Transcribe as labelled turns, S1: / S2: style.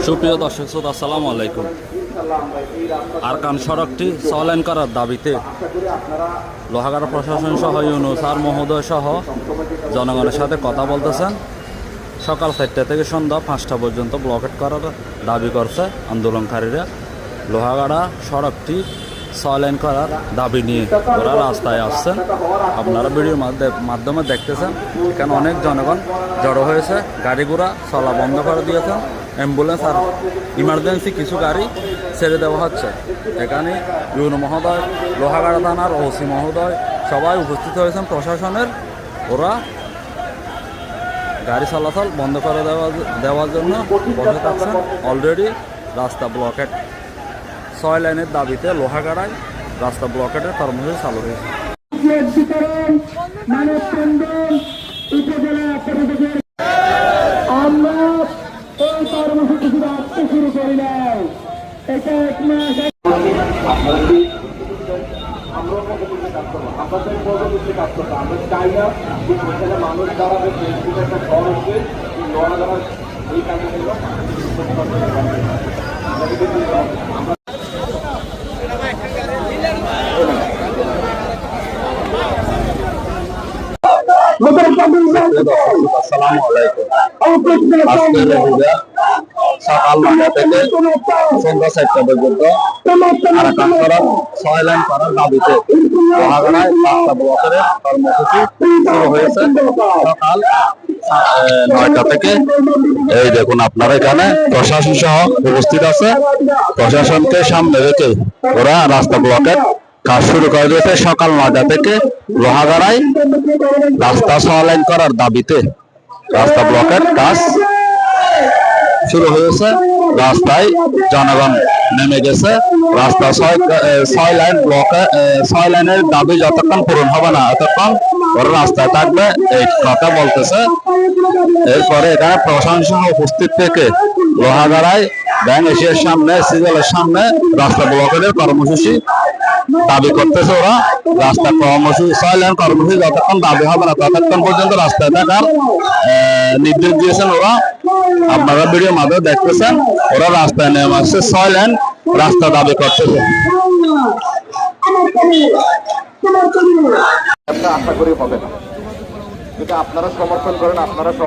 S1: সুপ্রিয় দর্শক শ্রোতা, আসসালামু আলাইকুম। আরকান সড়কটি চলায়ন করার দাবিতে লোহাগাড়া প্রশাসন সহ ইউনুস আর মহোদয় সহ জনগণের সাথে কথা বলতেছেন। সকাল 4টা থেকে সন্ধ্যা 5টা পর্যন্ত ব্লকেট করার দাবি করছে আন্দোলনকারীরা। লোহাগাড়া সড়কটি চলায়ন করার দাবি নিয়ে ওরা রাস্তায় আসছেন। আপনারা ভিডিওর মাধ্যমে দেখতেছেন, এখানে অনেক জনগণ জড়ো হয়েছে। গাড়ি ঘোড়া চলা বন্ধ করে দিয়েছেন। অ্যাম্বুলেন্স আর ইমার্জেন্সি কিছু গাড়ি ছেড়ে দেওয়া হচ্ছে। এখানে ইউনো মহোদয়, লোহাগাড়া থানার ওসি মহোদয় সবাই উপস্থিত হয়েছেন প্রশাসনের। ওরা গাড়ি চলাচল বন্ধ করে দেওয়ার জন্য বসে থাকছেন। অলরেডি রাস্তা ব্লকেট 6 লাইনের দাবিতে লোহাগাড়ায় রাস্তা ব্লকেটের কর্মসূচি চালু হয়েছে।
S2: আমরা এই কর্মসূচি রাখতে শুরু করি নাই, এটা 1 মাস আমাদের পরবর্তী কাজ করবো। আমরা চাই না যে সেখানে মানুষ দাঁড়াবে, একটা ঘর হচ্ছে লড়া দাঁড়ার এই কাজগুলো
S1: সকাল 9টা থেকে সন্ধ্যা 4টা পর্যন্ত আরাকান সড়ক 6 লাইন করার দাবিতে লোহাগাড়ায় রাস্তা ব্লকের কর্মসূচি শুরু হয়েছে। সকাল 9টা থেকে এই দেখুন, আপনারা এখানে প্রশাসন সহ উপস্থিত আছে। প্রশাসনকে সামনে রেখে ওরা রাস্তা ব্লকের কাজ শুরু করে দিয়েছে। সকাল 9টা থেকে লোহাগাড়ায় রাস্তা 6 লাইন করার দাবিতে রাস্তা ব্লকের কাজ শুরু হয়েছে। রাস্তায় জনগণ নেমে গেছে। রাস্তা 6 লাইন ব্লকে 6 লাইনের দাবি যতক্ষণ পূরণ হবে না ততক্ষণ ওরা রাস্তায় থাকবে, এই কথা বলতেছে। এরপরে এখানে প্রশাসন উপস্থিত থেকে লোহাগাড়ায় ব্যাংক এশিয়ার সামনে, সিজলের সামনে রাস্তা ব্লকের কর্মসূচি দাবি করতেছে। ওরা রাস্তা কর্মসূচি 6 লাইন কর্মসূচি যতক্ষণ দাবি হবে না ততক্ষণ পর্যন্ত রাস্তায় থাকার নির্দেশ দিয়েছেন ওরা। আপনারা ভিডিও মাধ্যমে দেখতেছেন, ওরা রাস্তায় নেমে আসছে, 6 লাইন রাস্তা দাবি করতেছে।
S2: আশা করি হবে না, যেটা আপনারা সমর্থন করেন। আপনারা